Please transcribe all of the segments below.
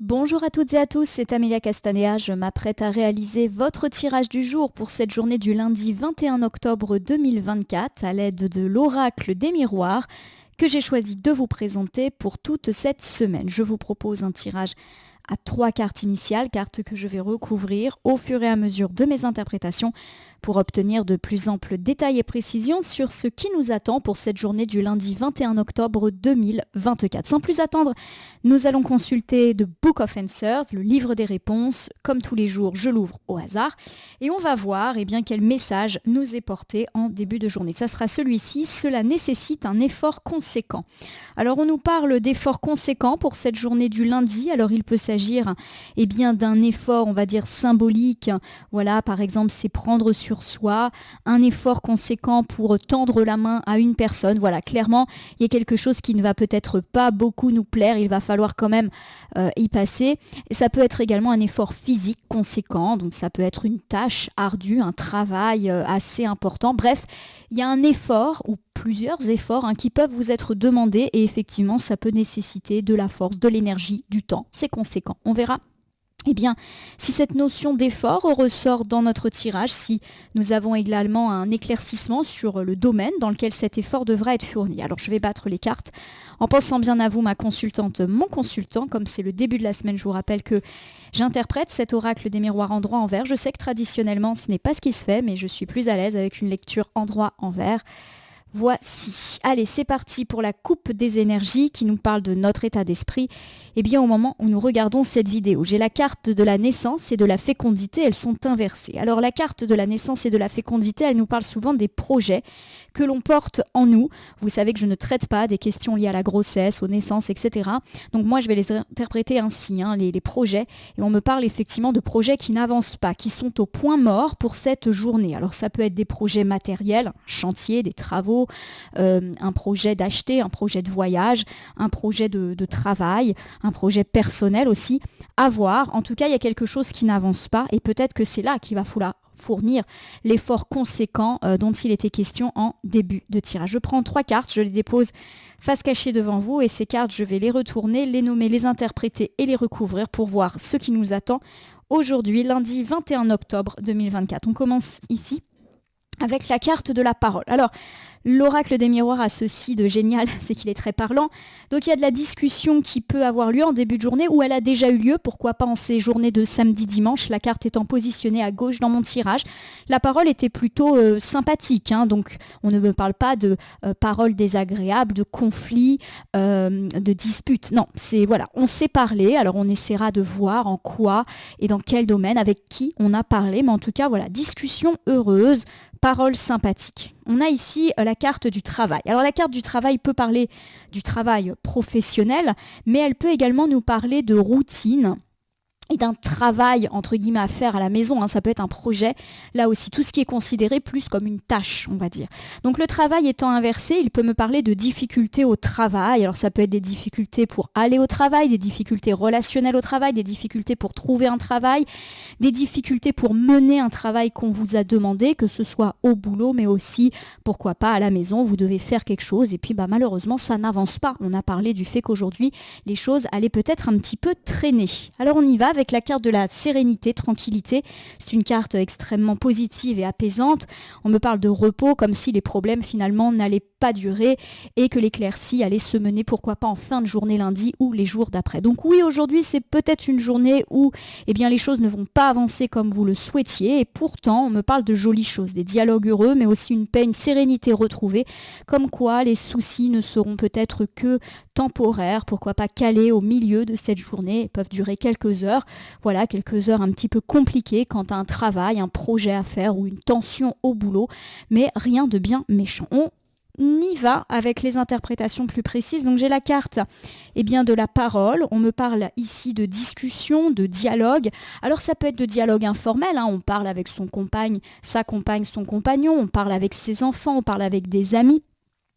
Bonjour à toutes et à tous, c'est Amelia Castanea. Je m'apprête à réaliser votre tirage du jour pour cette journée du lundi 21 octobre 2024 à l'aide de l'oracle des miroirs que j'ai choisi de vous présenter pour toute cette semaine. Je vous propose un tirage à 3 cartes initiales, cartes que je vais recouvrir au fur et à mesure de mes interprétations pour obtenir de plus amples détails et précisions sur ce qui nous attend pour cette journée du lundi 21 octobre 2024. Sans plus attendre, nous allons consulter The Book of Answers, le livre des réponses. Comme tous les jours, je l'ouvre au hasard et on va voir quel message nous est porté en début de journée. Ça sera celui-ci, cela nécessite un effort conséquent. Alors on nous parle d'efforts conséquents pour cette journée du lundi. Alors il peut s'agir d'un effort, on va dire symbolique. Voilà, par exemple, c'est prendre sur soi, un effort conséquent pour tendre la main à une personne. Voilà, clairement, il y a quelque chose qui ne va peut-être pas beaucoup nous plaire. Il va falloir quand même y passer. Et ça peut être également un effort physique conséquent. Donc ça peut être une tâche ardue, un travail assez important. Bref, il y a un effort ou plusieurs efforts qui peuvent vous être demandés et effectivement, ça peut nécessiter de la force, de l'énergie, du temps. C'est conséquent. On verra si cette notion d'effort ressort dans notre tirage, si nous avons également un éclaircissement sur le domaine dans lequel cet effort devra être fourni. Alors je vais battre les cartes en pensant bien à vous, ma consultante, mon consultant. Comme c'est le début de la semaine, je vous rappelle que j'interprète cet oracle des miroirs endroit-envers. Je sais que traditionnellement, ce n'est pas ce qui se fait, mais je suis plus à l'aise avec une lecture endroit-envers. Voici. Allez, c'est parti pour la coupe des énergies qui nous parle de notre état d'esprit. Au moment où nous regardons cette vidéo, j'ai la carte de la naissance et de la fécondité, elles sont inversées. Alors la carte de la naissance et de la fécondité, elle nous parle souvent des projets que l'on porte en nous. Vous savez que je ne traite pas des questions liées à la grossesse, aux naissances, etc. Donc moi, je vais les interpréter ainsi, les projets. Et on me parle effectivement de projets qui n'avancent pas, qui sont au point mort pour cette journée. Alors ça peut être des projets matériels, un chantier, des travaux, un projet d'acheter, un projet de voyage, un projet de travail, un projet personnel aussi, à voir. En tout cas, il y a quelque chose qui n'avance pas et peut-être que c'est là qu'il va falloir fournir l'effort conséquent dont il était question en début de tirage. Je prends 3 cartes, je les dépose face cachée devant vous et ces cartes, je vais les retourner, les nommer, les interpréter et les recouvrir pour voir ce qui nous attend aujourd'hui, lundi 21 octobre 2024. On commence ici avec la carte de la parole. Alors, l'oracle des miroirs a ceci de génial, c'est qu'il est très parlant. Donc il y a de la discussion qui peut avoir lieu en début de journée ou elle a déjà eu lieu, pourquoi pas en ces journées de samedi-dimanche, la carte étant positionnée à gauche dans mon tirage. La parole était plutôt sympathique, donc on ne me parle pas de paroles désagréables, de conflits, de disputes. Non, c'est voilà, on s'est parlé, alors on essaiera de voir en quoi et dans quel domaine, avec qui on a parlé, mais en tout cas voilà, discussion heureuse, paroles sympathiques. On a ici la carte du travail. Alors la carte du travail peut parler du travail professionnel, mais elle peut également nous parler de routine et d'un travail, entre guillemets, à faire à la maison. Ça peut être un projet, là aussi, tout ce qui est considéré plus comme une tâche, on va dire. Donc le travail étant inversé, il peut me parler de difficultés au travail. Alors ça peut être des difficultés pour aller au travail, des difficultés relationnelles au travail, des difficultés pour trouver un travail, des difficultés pour mener un travail qu'on vous a demandé, que ce soit au boulot, mais aussi, pourquoi pas, à la maison, vous devez faire quelque chose et puis malheureusement, ça n'avance pas. On a parlé du fait qu'aujourd'hui, les choses allaient peut-être un petit peu traîner. Alors on y va avec la carte de la sérénité, tranquillité. C'est une carte extrêmement positive et apaisante. On me parle de repos, comme si les problèmes finalement n'allaient pas durer et que l'éclaircie allait se mener, pourquoi pas en fin de journée lundi ou les jours d'après. Donc oui, aujourd'hui, c'est peut-être une journée où les choses ne vont pas avancer comme vous le souhaitiez et pourtant, on me parle de jolies choses, des dialogues heureux, mais aussi une paix, une sérénité retrouvée, comme quoi les soucis ne seront peut-être que temporaires, pourquoi pas calés au milieu de cette journée, ils peuvent durer quelques heures. Voilà, quelques heures un petit peu compliquées quand un travail, un projet à faire ou une tension au boulot, mais rien de bien méchant. On y va avec les interprétations plus précises. Donc j'ai la carte de la parole. On me parle ici de discussion, de dialogue. Alors ça peut être de dialogue informel. On parle avec son compagne, sa compagne, son compagnon. On parle avec ses enfants, on parle avec des amis.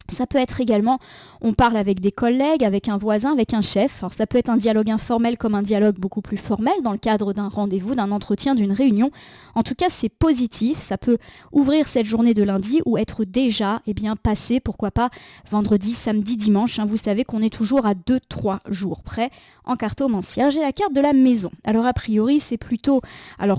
Ça peut être également, on parle avec des collègues, avec un voisin, avec un chef. Alors ça peut être un dialogue informel comme un dialogue beaucoup plus formel dans le cadre d'un rendez-vous, d'un entretien, d'une réunion. En tout cas, c'est positif. Ça peut ouvrir cette journée de lundi ou être déjà passé, pourquoi pas, vendredi, samedi, dimanche. Vous savez qu'on est toujours à 2-3 jours près en cartomancière, j'ai la carte de la maison. Alors a priori, c'est plutôt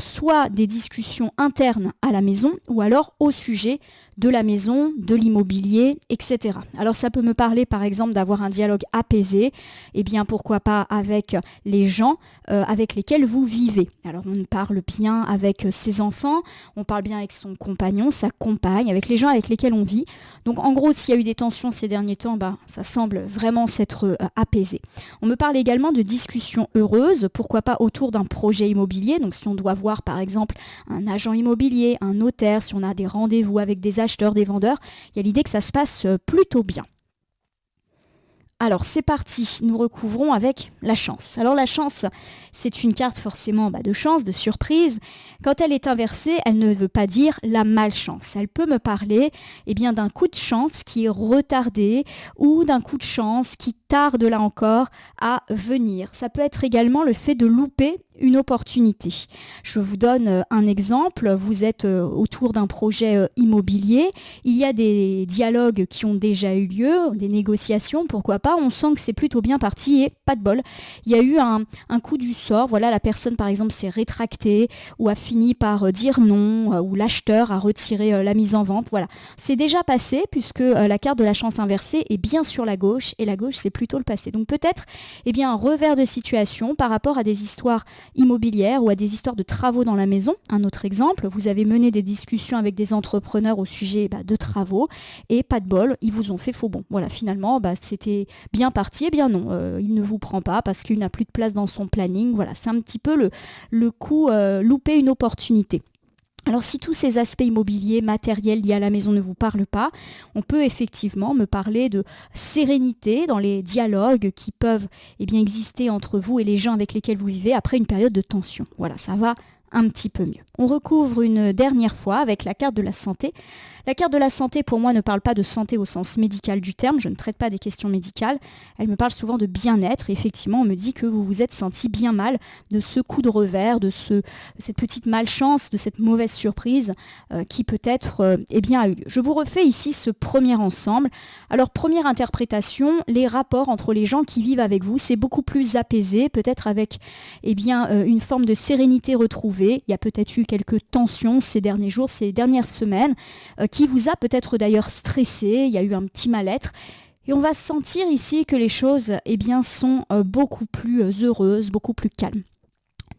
soit des discussions internes à la maison ou alors au sujet de la maison, de l'immobilier, etc. Alors ça peut me parler par exemple d'avoir un dialogue apaisé, et bien pourquoi pas avec les gens avec lesquels vous vivez. Alors on parle bien avec ses enfants, on parle bien avec son compagnon, sa compagne, avec les gens avec lesquels on vit. Donc en gros, s'il y a eu des tensions ces derniers temps, ça semble vraiment s'être apaisé. On me parle également de discussions heureuses, pourquoi pas autour d'un projet immobilier. Donc si on doit voir par exemple un agent immobilier, un notaire, si on a des rendez-vous avec des acheteurs, des vendeurs, il y a l'idée que ça se passe plutôt bien. Alors c'est parti, nous recouvrons avec la chance. Alors la chance, c'est une carte forcément de chance, de surprise. Quand elle est inversée, elle ne veut pas dire la malchance. Elle peut me parler d'un coup de chance qui est retardé ou d'un coup de chance qui tarde là encore à venir. Ça peut être également le fait de louper une opportunité. Je vous donne un exemple. Vous êtes autour d'un projet immobilier. Il y a des dialogues qui ont déjà eu lieu, des négociations, pourquoi pas. On sent que c'est plutôt bien parti et pas de bol. Il y a eu un coup du sort. Voilà, la personne par exemple s'est rétractée ou a fini par dire non ou l'acheteur a retiré la mise en vente. Voilà, c'est déjà passé puisque la carte de la chance inversée est bien sur la gauche et la gauche c'est plutôt le passé. Donc peut-être un revers de situation par rapport à des histoires immobilières ou à des histoires de travaux dans la maison. Un autre exemple, vous avez mené des discussions avec des entrepreneurs au sujet de travaux et pas de bol, ils vous ont fait faux bon. Voilà, finalement, c'était bien parti, et bien non, il ne vous prend pas parce qu'il n'a plus de place dans son planning. Voilà, c'est un petit peu le coup louper une opportunité. Alors si tous ces aspects immobiliers, matériels liés à la maison ne vous parlent pas, on peut effectivement me parler de sérénité dans les dialogues qui peuvent exister entre vous et les gens avec lesquels vous vivez après une période de tension. Voilà, ça va un petit peu mieux. On recouvre une dernière fois avec la carte de la santé. La carte de la santé, pour moi, ne parle pas de santé au sens médical du terme. Je ne traite pas des questions médicales. Elle me parle souvent de bien-être. Et effectivement, on me dit que vous vous êtes senti bien mal de ce coup de revers, de cette petite malchance, de cette mauvaise surprise qui peut-être a eu lieu. Je vous refais ici ce premier ensemble. Alors, première interprétation, les rapports entre les gens qui vivent avec vous, c'est beaucoup plus apaisé, peut-être avec une forme de sérénité retrouvée. Il y a peut-être eu quelques tensions ces derniers jours, ces dernières semaines, qui vous a peut-être d'ailleurs stressé, il y a eu un petit mal-être. Et on va sentir ici que les choses sont beaucoup plus heureuses, beaucoup plus calmes.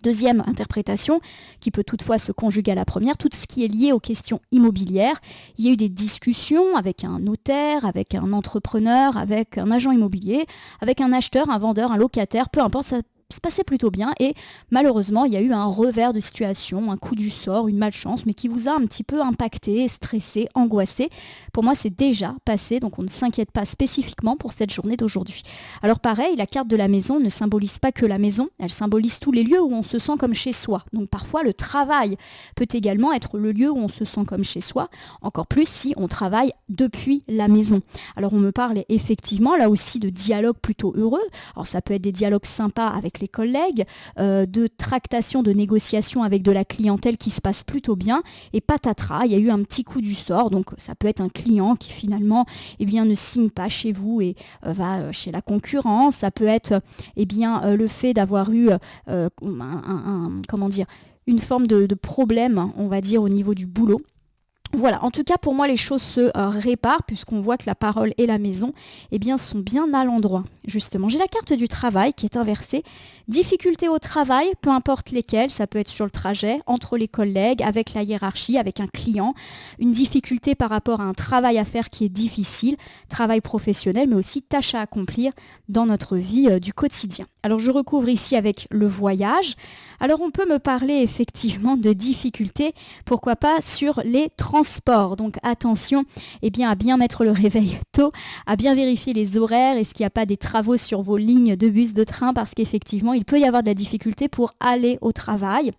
Deuxième interprétation, qui peut toutefois se conjuguer à la première, tout ce qui est lié aux questions immobilières. Il y a eu des discussions avec un notaire, avec un entrepreneur, avec un agent immobilier, avec un acheteur, un vendeur, un locataire, peu importe, ça se passait plutôt bien et malheureusement il y a eu un revers de situation, un coup du sort, une malchance, mais qui vous a un petit peu impacté, stressé, angoissé. Pour moi c'est déjà passé, donc on ne s'inquiète pas spécifiquement pour cette journée d'aujourd'hui. Alors pareil, la carte de la maison ne symbolise pas que la maison, elle symbolise tous les lieux où on se sent comme chez soi. Donc parfois le travail peut également être le lieu où on se sent comme chez soi, encore plus si on travaille depuis la maison. Alors on me parle effectivement là aussi de dialogues plutôt heureux. Alors ça peut être des dialogues sympas avec les collègues, de tractation, de négociation avec de la clientèle qui se passe plutôt bien, et patatras, il y a eu un petit coup du sort, donc ça peut être un client qui finalement ne signe pas chez vous et va chez la concurrence, ça peut être le fait d'avoir eu une forme de problème, on va dire, au niveau du boulot. Voilà, en tout cas pour moi les choses se réparent puisqu'on voit que la parole et la maison sont bien à l'endroit. Justement, j'ai la carte du travail qui est inversée. Difficultés au travail, peu importe lesquelles, ça peut être sur le trajet, entre les collègues, avec la hiérarchie, avec un client. Une difficulté par rapport à un travail à faire qui est difficile, travail professionnel mais aussi tâche à accomplir dans notre vie du quotidien. Alors je recouvre ici avec le voyage. Alors on peut me parler effectivement de difficultés, pourquoi pas sur les transports. Donc attention à bien mettre le réveil tôt, à bien vérifier les horaires, est-ce qu'il n'y a pas des travaux sur vos lignes de bus, de train, parce qu'effectivement il peut y avoir de la difficulté pour aller au travail.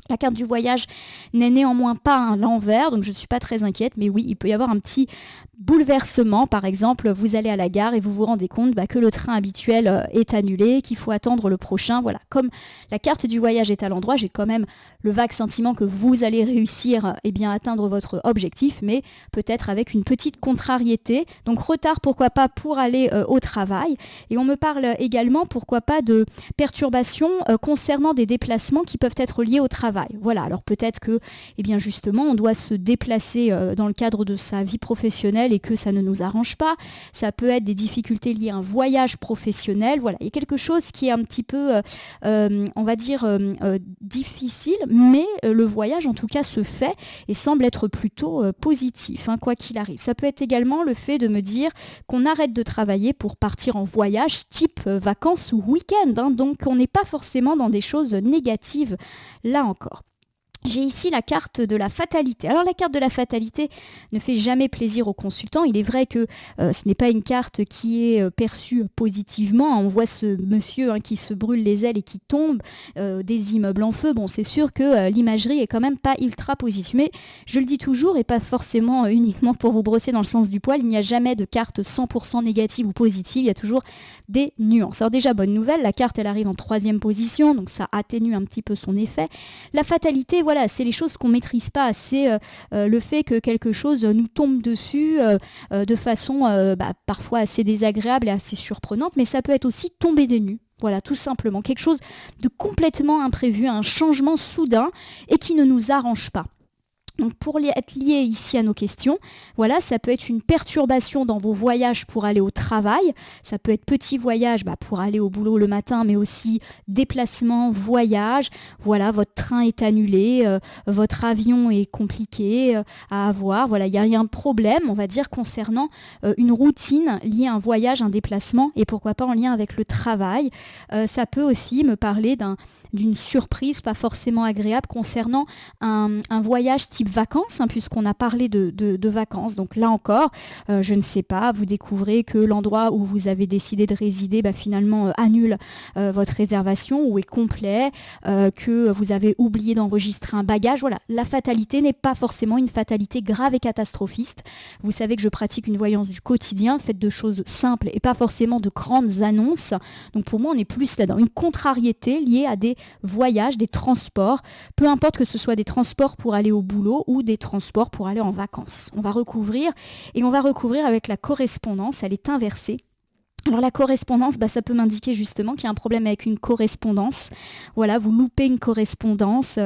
La carte du voyage n'est néanmoins pas à l'envers, donc je ne suis pas très inquiète, mais oui, il peut y avoir un petit bouleversement. Par exemple, vous allez à la gare et vous vous rendez compte que le train habituel est annulé, qu'il faut attendre le prochain. Voilà, comme la carte du voyage est à l'endroit, j'ai quand même le vague sentiment que vous allez réussir à atteindre votre objectif, mais peut-être avec une petite contrariété. Donc retard, pourquoi pas, pour aller au travail. Et on me parle également, pourquoi pas, de perturbations concernant des déplacements qui peuvent être liés au travail. Voilà, alors peut-être que, justement, on doit se déplacer dans le cadre de sa vie professionnelle et que ça ne nous arrange pas. Ça peut être des difficultés liées à un voyage professionnel. Voilà, il y a quelque chose qui est un petit peu, on va dire, difficile, mais le voyage, en tout cas, se fait et semble être plutôt positif, quoi qu'il arrive. Ça peut être également le fait de me dire qu'on arrête de travailler pour partir en voyage, type vacances ou week-end. Donc, on n'est pas forcément dans des choses négatives, là encore. J'ai ici la carte de la fatalité. Alors la carte de la fatalité ne fait jamais plaisir aux consultants. Il est vrai que ce n'est pas une carte qui est perçue positivement. On voit ce monsieur qui se brûle les ailes et qui tombe, des immeubles en feu. Bon, c'est sûr que l'imagerie est quand même pas ultra positive. Mais je le dis toujours, et pas forcément uniquement pour vous brosser dans le sens du poil, il n'y a jamais de carte 100% négative ou positive. Il y a toujours des nuances. Alors déjà, bonne nouvelle, la carte elle arrive en 3e position, donc ça atténue un petit peu son effet. La fatalité, voilà, c'est les choses qu'on ne maîtrise pas. C'est le fait que quelque chose nous tombe dessus de façon parfois assez désagréable et assez surprenante, mais ça peut être aussi tomber des nues. Voilà, tout simplement. Quelque chose de complètement imprévu, un changement soudain et qui ne nous arrange pas. Donc pour être lié ici à nos questions, voilà, ça peut être une perturbation dans vos voyages pour aller au travail, ça peut être petit voyage pour aller au boulot le matin, mais aussi déplacement, voyage, voilà, votre train est annulé, votre avion est compliqué à avoir, voilà, il y a un problème, on va dire, concernant une routine liée à un voyage, un déplacement, et pourquoi pas en lien avec le travail. Ça peut aussi me parler d'une surprise pas forcément agréable concernant un voyage type vacances, puisqu'on a parlé de vacances. Donc là encore, je ne sais pas, vous découvrez que l'endroit où vous avez décidé de résider finalement annule votre réservation ou est complet, que vous avez oublié d'enregistrer un bagage. Voilà, la fatalité n'est pas forcément une fatalité grave et catastrophiste. Vous savez que je pratique une voyance du quotidien, faite de choses simples et pas forcément de grandes annonces. Donc pour moi, on est plus là dans une contrariété liée à des voyages, des transports, peu importe que ce soit des transports pour aller au boulot ou des transports pour aller en vacances. On va recouvrir avec la correspondance, elle est inversée. Alors la correspondance, ça peut m'indiquer justement qu'il y a un problème avec une correspondance. Voilà, vous loupez une correspondance,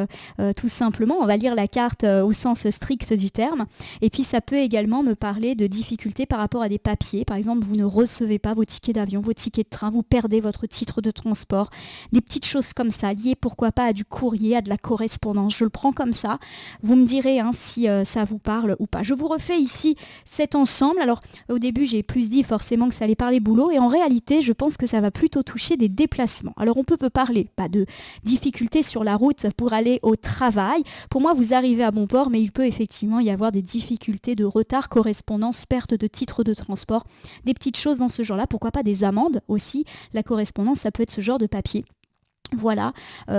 tout simplement. On va lire la carte au sens strict du terme. Et puis ça peut également me parler de difficultés par rapport à des papiers. Par exemple, vous ne recevez pas vos tickets d'avion, vos tickets de train, vous perdez votre titre de transport. Des petites choses comme ça, liées pourquoi pas à du courrier, à de la correspondance. Je le prends comme ça. Vous me direz si ça vous parle ou pas. Je vous refais ici cet ensemble. Alors au début, j'ai plus dit forcément que ça allait parler boulot. Et en réalité, je pense que ça va plutôt toucher des déplacements. Alors on peut parler de difficultés sur la route pour aller au travail. Pour moi, vous arrivez à bon port, mais il peut effectivement y avoir des difficultés de retard, correspondance, perte de titre de transport, des petites choses dans ce genre-là. Pourquoi pas des amendes aussi. La correspondance, ça peut être ce genre de papier. Voilà,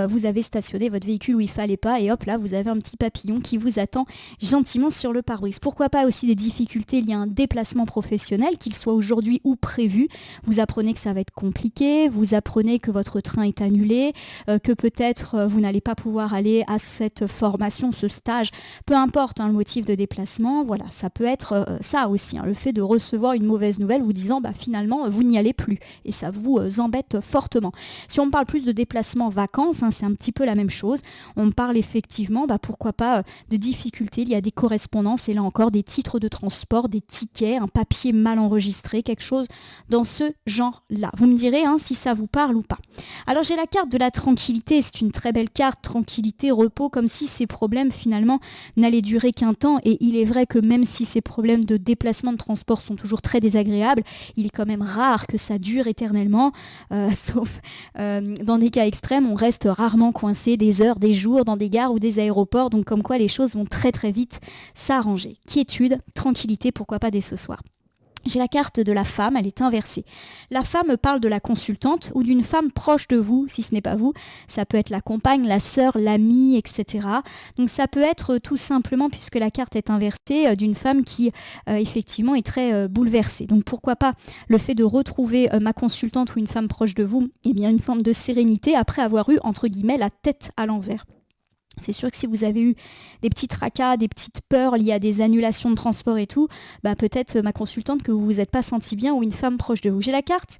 vous avez stationné votre véhicule où il fallait pas et hop là vous avez un petit papillon qui vous attend gentiment sur le pare-brise. Pourquoi pas aussi des difficultés liées à un déplacement professionnel, qu'il soit aujourd'hui ou prévu. Vous apprenez que ça va être compliqué, vous apprenez que votre train est annulé, que peut-être vous n'allez pas pouvoir aller à cette formation, ce stage, peu importe le motif de déplacement. Voilà, ça peut être ça aussi, le fait de recevoir une mauvaise nouvelle vous disant finalement vous n'y allez plus et ça vous embête fortement. Si on parle plus de déplacement vacances, c'est un petit peu la même chose. On parle effectivement, pourquoi pas, de difficultés liées à des correspondances et là encore des titres de transport, des tickets, un papier mal enregistré, quelque chose dans ce genre-là. Vous me direz si ça vous parle ou pas. Alors j'ai la carte de la tranquillité, c'est une très belle carte, tranquillité, repos, comme si ces problèmes finalement n'allaient durer qu'un temps et il est vrai que même si ces problèmes de déplacement de transport sont toujours très désagréables, il est quand même rare que ça dure éternellement, sauf dans des cas extrême, on reste rarement coincé des heures, des jours dans des gares ou des aéroports, donc comme quoi les choses vont très très vite s'arranger. Quiétude, tranquillité, pourquoi pas dès ce soir. J'ai la carte de la femme, elle est inversée. La femme parle de la consultante ou d'une femme proche de vous, si ce n'est pas vous. Ça peut être la compagne, la sœur, l'amie, etc. Donc ça peut être tout simplement, puisque la carte est inversée, d'une femme qui effectivement est très bouleversée. Donc pourquoi pas le fait de retrouver ma consultante ou une femme proche de vous, eh bien une forme de sérénité après avoir eu, entre guillemets, la tête à l'envers. C'est sûr que si vous avez eu des petits tracas, des petites peurs liées à des annulations de transport et tout, peut-être ma consultante que vous vous êtes pas senti bien ou une femme proche de vous. J'ai la carte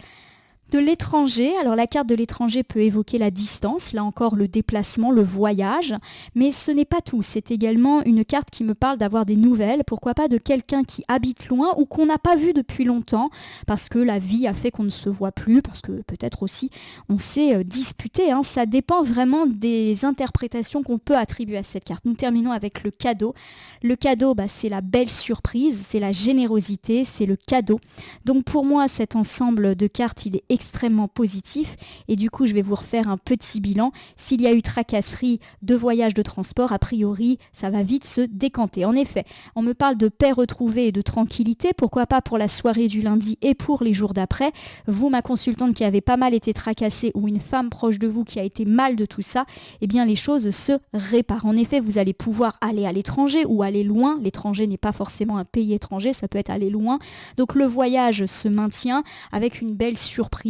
de l'étranger. Alors la carte de l'étranger peut évoquer la distance, là encore le déplacement, le voyage, mais ce n'est pas tout. C'est également une carte qui me parle d'avoir des nouvelles, pourquoi pas de quelqu'un qui habite loin ou qu'on n'a pas vu depuis longtemps, parce que la vie a fait qu'on ne se voit plus, parce que peut-être aussi on s'est disputé. Ça dépend vraiment des interprétations qu'on peut attribuer à cette carte. Nous terminons avec le cadeau. Le cadeau, c'est la belle surprise, c'est la générosité, c'est le cadeau. Donc pour moi, cet ensemble de cartes, il est extrêmement positif et du coup je vais vous refaire un petit bilan. S'il y a eu tracasserie de voyage de transport, a priori ça va vite se décanter. En effet, on me parle de paix retrouvée et de tranquillité, pourquoi pas pour la soirée du lundi et pour les jours d'après. Vous, ma consultante qui avait pas mal été tracassée ou une femme proche de vous qui a été mal de tout ça, eh bien les choses se réparent. En effet, vous allez pouvoir aller à l'étranger ou aller loin. L'étranger n'est pas forcément un pays étranger, ça peut être aller loin. Donc le voyage se maintient avec une belle surprise.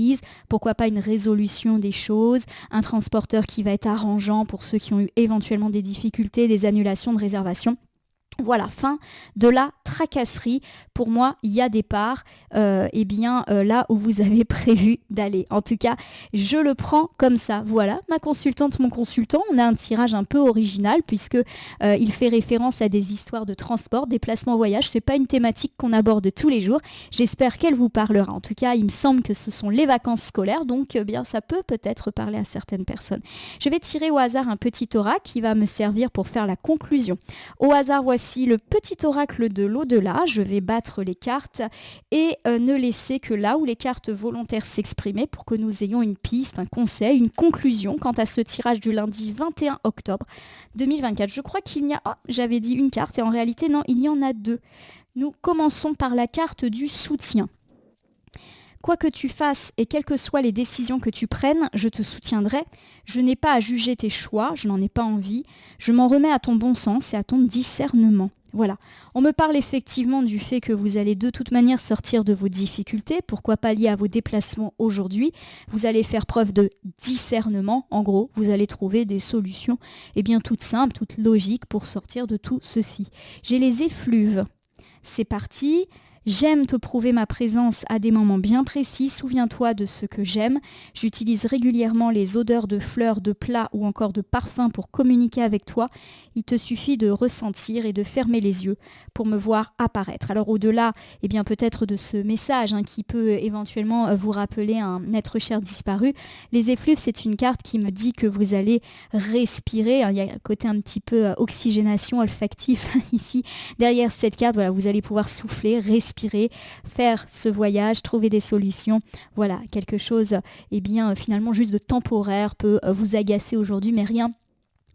Pourquoi pas une résolution des choses, un transporteur qui va être arrangeant pour ceux qui ont eu éventuellement des difficultés, des annulations de réservation. Voilà, fin de la tracasserie. Pour moi, il y a départ là où vous avez prévu d'aller. En tout cas, je le prends comme ça. Voilà, ma consultante, mon consultant. On a un tirage un peu original puisque il fait référence à des histoires de transport, déplacement, voyage. C'est pas une thématique qu'on aborde tous les jours. J'espère qu'elle vous parlera. En tout cas, il me semble que ce sont les vacances scolaires, donc ça peut peut-être parler à certaines personnes. Je vais tirer au hasard un petit oracle qui va me servir pour faire la conclusion. Au hasard, voici le petit oracle de l'au-delà. Je vais battre les cartes et ne laisser que là où les cartes volontaires s'exprimer pour que nous ayons une piste, un conseil, une conclusion quant à ce tirage du lundi 21 octobre 2024. Je crois qu'il y a... j'avais dit une carte et en réalité non, il y en a deux. Nous commençons par la carte du soutien. Quoi que tu fasses et quelles que soient les décisions que tu prennes, je te soutiendrai. Je n'ai pas à juger tes choix, je n'en ai pas envie. Je m'en remets à ton bon sens et à ton discernement. Voilà. On me parle effectivement du fait que vous allez de toute manière sortir de vos difficultés, pourquoi pas liées à vos déplacements aujourd'hui. Vous allez faire preuve de discernement. En gros, vous allez trouver des solutions toutes simples, toutes logiques pour sortir de tout ceci. J'ai les effluves. C'est parti. J'aime te prouver ma présence à des moments bien précis. Souviens-toi de ce que j'aime. J'utilise régulièrement les odeurs de fleurs, de plats ou encore de parfums pour communiquer avec toi. Il te suffit de ressentir et de fermer les yeux pour me voir apparaître. Alors au-delà, peut-être de ce message qui peut éventuellement vous rappeler un être cher disparu, les effluves, c'est une carte qui me dit que vous allez respirer. Il y a un côté un petit peu oxygénation olfactif ici. Derrière cette carte, voilà, vous allez pouvoir souffler, respirer, faire ce voyage, trouver des solutions. Voilà, quelque chose finalement juste de temporaire peut vous agacer aujourd'hui, mais rien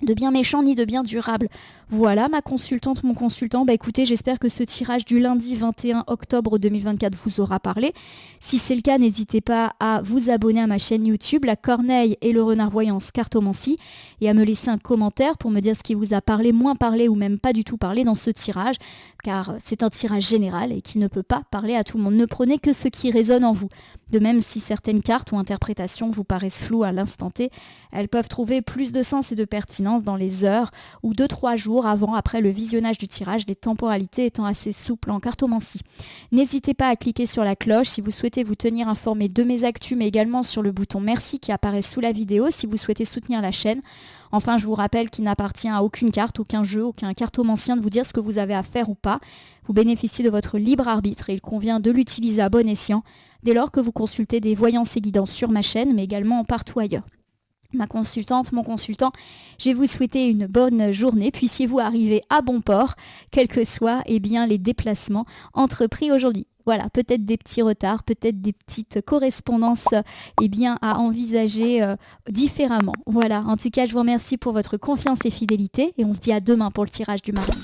de bien méchant ni de bien durable. Voilà ma consultante, mon consultant. Écoutez, j'espère que ce tirage du lundi 21 octobre 2024 vous aura parlé. Si c'est le cas, n'hésitez pas à vous abonner à ma chaîne YouTube, La Corneille et le Renard Voyance Cartomancie, et à me laisser un commentaire pour me dire ce qui vous a parlé, moins parlé ou même pas du tout parlé dans ce tirage, car c'est un tirage général et qui ne peut pas parler à tout le monde. Ne prenez que ce qui résonne en vous. De même, si certaines cartes ou interprétations vous paraissent floues à l'instant T, elles peuvent trouver plus de sens et de pertinence dans les heures ou 2-3 jours après le visionnage du tirage, les temporalités étant assez souples en cartomancie. N'hésitez pas à cliquer sur la cloche si vous souhaitez vous tenir informé de mes actus, mais également sur le bouton merci qui apparaît sous la vidéo si vous souhaitez soutenir la chaîne. Enfin, je vous rappelle qu'il n'appartient à aucune carte, aucun jeu, aucun cartomancien de vous dire ce que vous avez à faire ou pas. Vous bénéficiez de votre libre arbitre et il convient de l'utiliser à bon escient dès lors que vous consultez des voyances et guidances sur ma chaîne, mais également partout ailleurs. Ma consultante, mon consultant, je vais vous souhaiter une bonne journée. Puissiez-vous arriver à bon port, quels que soient les déplacements entrepris aujourd'hui. Voilà, peut-être des petits retards, peut-être des petites correspondances à envisager différemment. Voilà, en tout cas, je vous remercie pour votre confiance et fidélité et on se dit à demain pour le tirage du mardi.